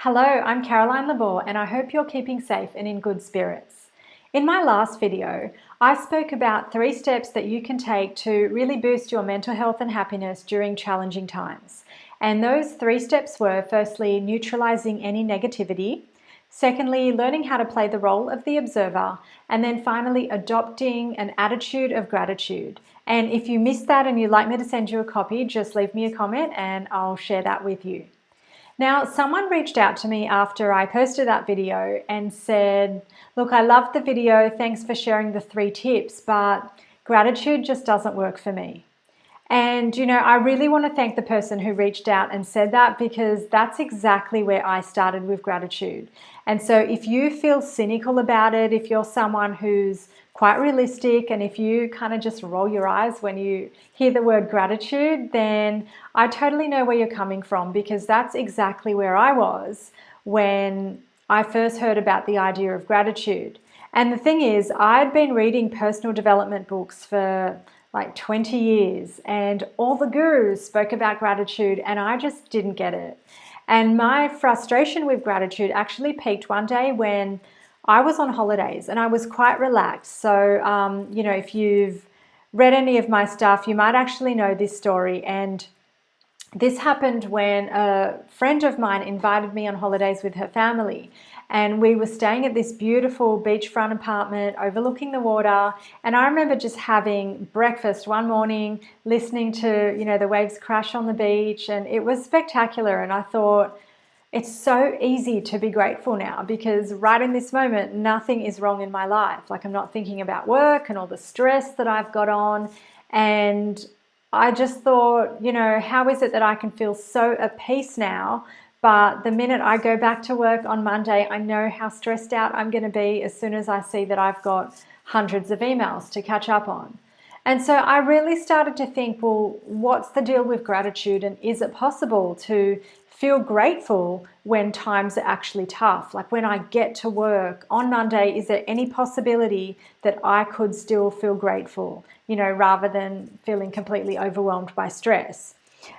Hello, I'm Caroline Labor and I hope you're keeping safe and in good spirits. In my last video, I spoke about 3 steps that you can take to really boost your mental health and happiness during challenging times. And those 3 steps were, firstly, neutralizing any negativity, secondly, learning how to play the role of the observer, and then finally, adopting an attitude of gratitude. And if you missed that and you'd like me to send you a copy, just leave me a comment and I'll share that with you. Now, someone reached out to me after I posted that video and said, look, I loved the video, thanks for sharing the 3 tips, but gratitude just doesn't work for me. And, I really want to thank the person who reached out and said that, because that's exactly where I started with gratitude. And so if you feel cynical about it, if you're someone who's quite realistic, and if you kind of just roll your eyes when you hear the word gratitude, then I totally know where you're coming from, because that's exactly where I was when I first heard about the idea of gratitude. And the thing is, I'd been reading personal development books for like 20 years, and all the gurus spoke about gratitude, and I just didn't get it. And my frustration with gratitude actually peaked one day when I was on holidays and I was quite relaxed. So, if you've read any of my stuff, you might actually know this story. And this happened when a friend of mine invited me on holidays with her family. And we were staying at this beautiful beachfront apartment overlooking the water. And I remember just having breakfast one morning, listening to, the waves crash on the beach. And it was spectacular. And I thought, it's so easy to be grateful now, because right in this moment, nothing is wrong in my life. Like, I'm not thinking about work and all the stress that I've got on. And I just thought, how is it that I can feel so at peace now? But the minute I go back to work on Monday, I know how stressed out I'm going to be as soon as I see that I've got hundreds of emails to catch up on. And so I really started to think, well, what's the deal with gratitude? And is it possible to feel grateful when times are actually tough? Like, when I get to work on Monday, is there any possibility that I could still feel grateful, rather than feeling completely overwhelmed by stress?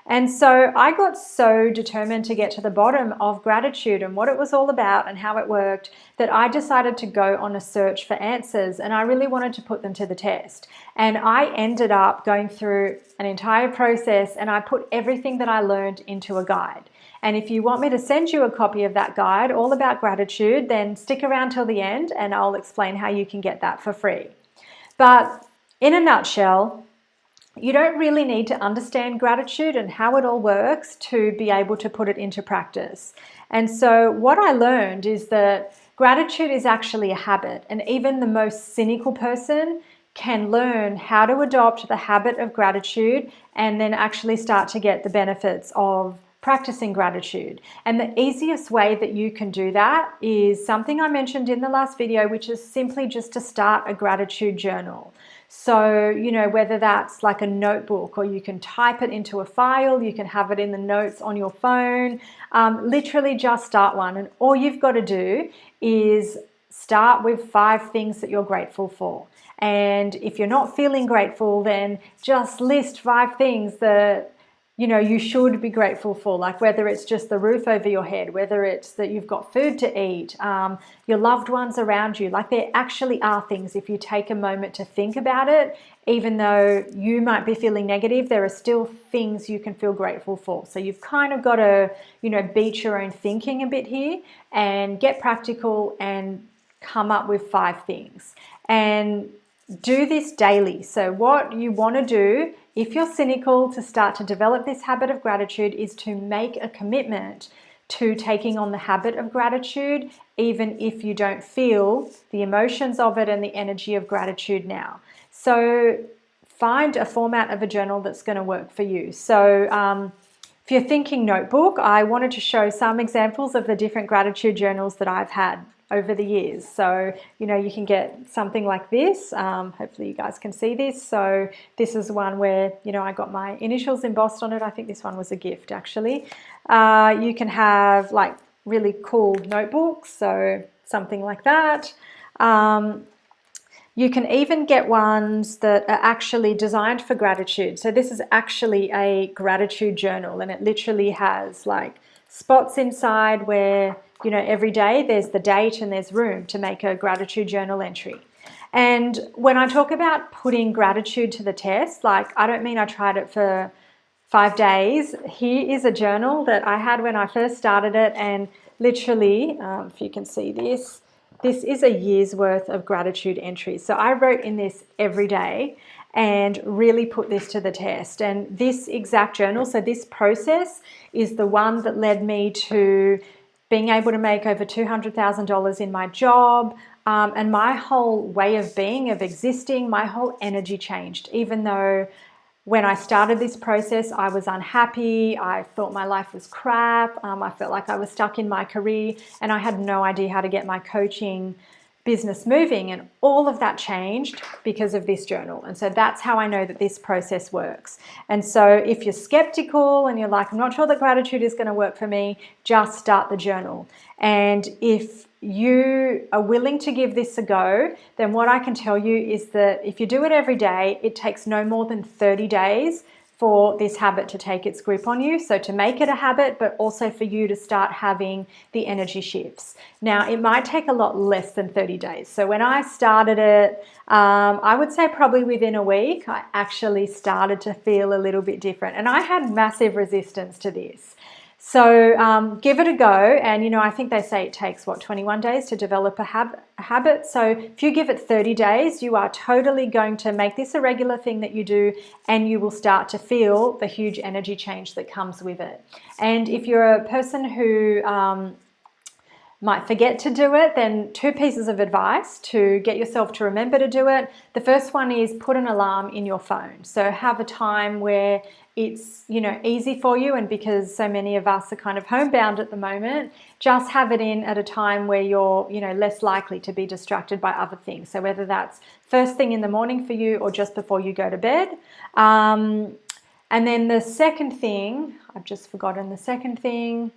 And so I got so determined to get to the bottom of gratitude and what it was all about and how it worked, that I decided to go on a search for answers, and I really wanted to put them to the test. And I ended up going through an entire process, and I put everything that I learned into a guide. And if you want me to send you a copy of that guide all about gratitude, then stick around till the end and I'll explain how you can get that for free. But in a nutshell, you don't really need to understand gratitude and how it all works to be able to put it into practice. And so what I learned is that gratitude is actually a habit, and even the most cynical person can learn how to adopt the habit of gratitude and then actually start to get the benefits of practicing gratitude. And the easiest way that you can do that is something I mentioned in the last video, which is simply just to start a gratitude journal. So, whether that's like a notebook, or you can type it into a file, you can have it in the notes on your phone, literally just start one. And all you've got to do is start with 5 things that you're grateful for. And if you're not feeling grateful, then just list 5 things that you should be grateful for, like whether it's just the roof over your head, whether it's that you've got food to eat, your loved ones around you. Like, there actually are things, if you take a moment to think about it, even though you might be feeling negative, there are still things you can feel grateful for. So you've kind of got to, beat your own thinking a bit here and get practical and come up with 5 things. And do this daily. So what you want to do, if you're cynical, to start to develop this habit of gratitude, is to make a commitment to taking on the habit of gratitude, even if you don't feel the emotions of it and the energy of gratitude now. So find a format of a journal that's going to work for you. So if you're thinking notebook, I wanted to show some examples of the different gratitude journals that I've had over the years. So, you can get something like this. Hopefully you guys can see this. So this is one where, I got my initials embossed on it. I think this one was a gift, actually. You can have like really cool notebooks. So something like that. You can even get ones that are actually designed for gratitude. So this is actually a gratitude journal, and it literally has like spots inside where, you know, every day there's the date and there's room to make a gratitude journal entry. And when I talk about putting gratitude to the test, like, I don't mean I tried it for 5 days. Here is a journal that I had when I first started it, and literally, if you can see this, this is a year's worth of gratitude entries. So I wrote in this every day and really put this to the test. And this exact journal, so this process is the one that led me to being able to make over $200,000 in my job, and my whole way of being, of existing, my whole energy changed. Even though when I started this process, I was unhappy, I thought my life was crap, I felt like I was stuck in my career, and I had no idea how to get my coaching business moving, and all of that changed because of this journal. And so that's how I know that this process works. And so if you're skeptical and you're like, I'm not sure that gratitude is going to work for me, just start the journal. And if you are willing to give this a go, then what I can tell you is that if you do it every day, it takes no more than 30 days for this habit to take its grip on you. So to make it a habit, but also for you to start having the energy shifts. Now, it might take a lot less than 30 days. So when I started it, I would say probably within a week, I actually started to feel a little bit different. And I had massive resistance to this. So give it a go. And, you know, I think they say it takes, 21 days to develop a habit. So if you give it 30 days, you are totally going to make this a regular thing that you do, and you will start to feel the huge energy change that comes with it. And if you're a person who might forget to do it, then 2 pieces of advice to get yourself to remember to do it. The first one is put an alarm in your phone. So have a time where it's, you know, easy for you, and because so many of us are kind of homebound at the moment, just have it in at a time where you're, you know, less likely to be distracted by other things. So whether that's first thing in the morning for you or just before you go to bed. And then the second thing, I've just forgotten the second thing.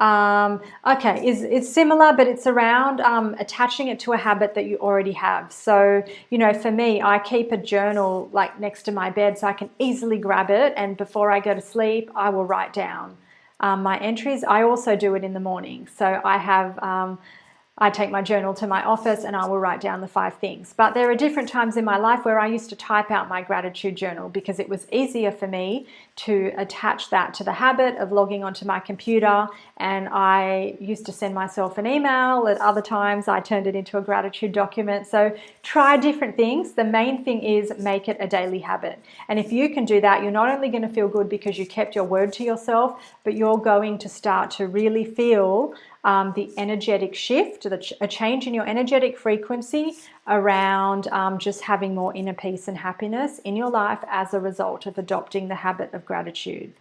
Okay, it's similar, but it's around attaching it to a habit that you already have. So, you know, for me, I keep a journal like next to my bed so I can easily grab it, and before I go to sleep, I will write down my entries. I also do it in the morning. So I have I take my journal to my office and I will write down the 5 things. But there are different times in my life where I used to type out my gratitude journal because it was easier for me to attach that to the habit of logging onto my computer. And I used to send myself an email. At other times, I turned it into a gratitude document. So try different things. The main thing is make it a daily habit. And if you can do that, you're not only going to feel good because you kept your word to yourself, but you're going to start to really feel the energetic shift, a change in your energetic frequency around just having more inner peace and happiness in your life as a result of adopting the habit of gratitude.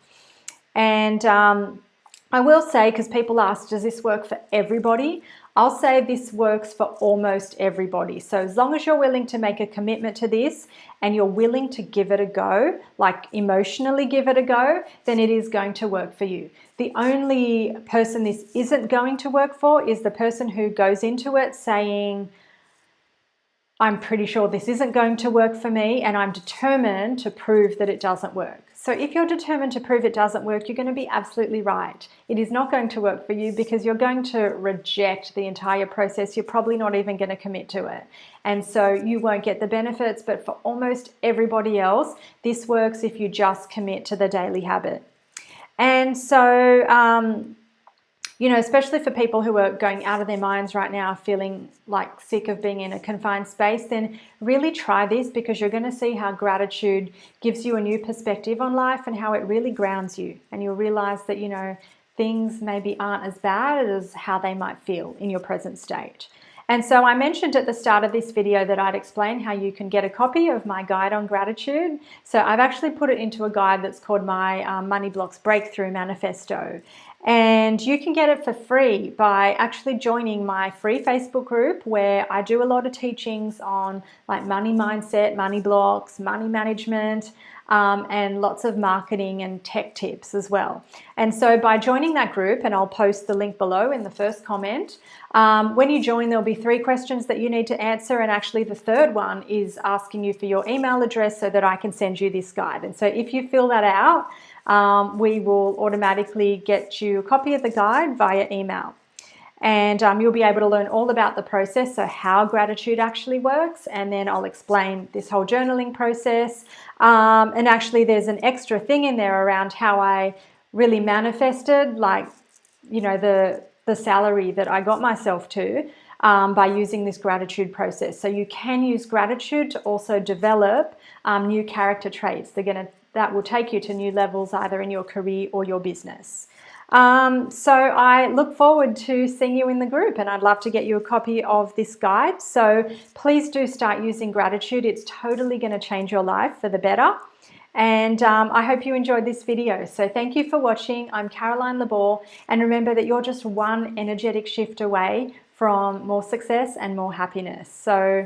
And I will say, because people ask, does this work for everybody? I'll say this works for almost everybody. So as long as you're willing to make a commitment to this and you're willing to give it a go, like emotionally give it a go, then it is going to work for you. The only person this isn't going to work for is the person who goes into it saying, I'm pretty sure this isn't going to work for me, and I'm determined to prove that it doesn't work. So if you're determined to prove it doesn't work, you're going to be absolutely right. It is not going to work for you because you're going to reject the entire process. You're probably not even going to commit to it. And so you won't get the benefits, but for almost everybody else, this works if you just commit to the daily habit. And so, you know, especially for people who are going out of their minds right now, feeling like sick of being in a confined space, then really try this, because you're going to see how gratitude gives you a new perspective on life and how it really grounds you. And you'll realize that, you know, things maybe aren't as bad as how they might feel in your present state. And so I mentioned at the start of this video that I'd explain how you can get a copy of my guide on gratitude. So I've actually put it into a guide that's called my Money Blocks Breakthrough Manifesto. And you can get it for free by actually joining my free Facebook group, where I do a lot of teachings on like money mindset, money blocks, money management, and lots of marketing and tech tips as well. And so by joining that group, and I'll post the link below in the first comment, when you join, there'll be 3 questions that you need to answer. And actually the third one is asking you for your email address so that I can send you this guide. And so if you fill that out, we will automatically get you a copy of the guide via email. And you'll be able to learn all about the process, so how gratitude actually works, and then I'll explain this whole journaling process. And actually there's an extra thing in there around how I really manifested, like, you know, the salary that I got myself to by using this gratitude process. So you can use gratitude to also develop new character traits. That will take you to new levels either in your career or your business. So I look forward to seeing you in the group, and I'd love to get you a copy of this guide. So please do start using gratitude. It's totally going to change your life for the better. And I hope you enjoyed this video. So thank you for watching. I'm Caroline Labor, and remember that you're just one energetic shift away from more success and more happiness. So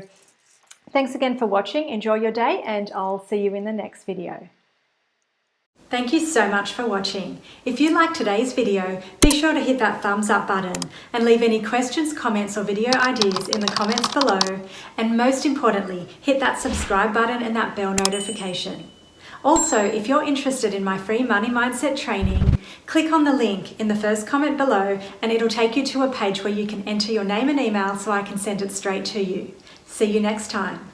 thanks again for watching. Enjoy your day, and I'll see you in the next video. Thank you so much for watching. If you liked today's video, be sure to hit that thumbs up button and leave any questions, comments or video ideas in the comments below. And most importantly, hit that subscribe button and that bell notification. Also, if you're interested in my free money mindset training, click on the link in the first comment below and it'll take you to a page where you can enter your name and email so I can send it straight to you. See you next time.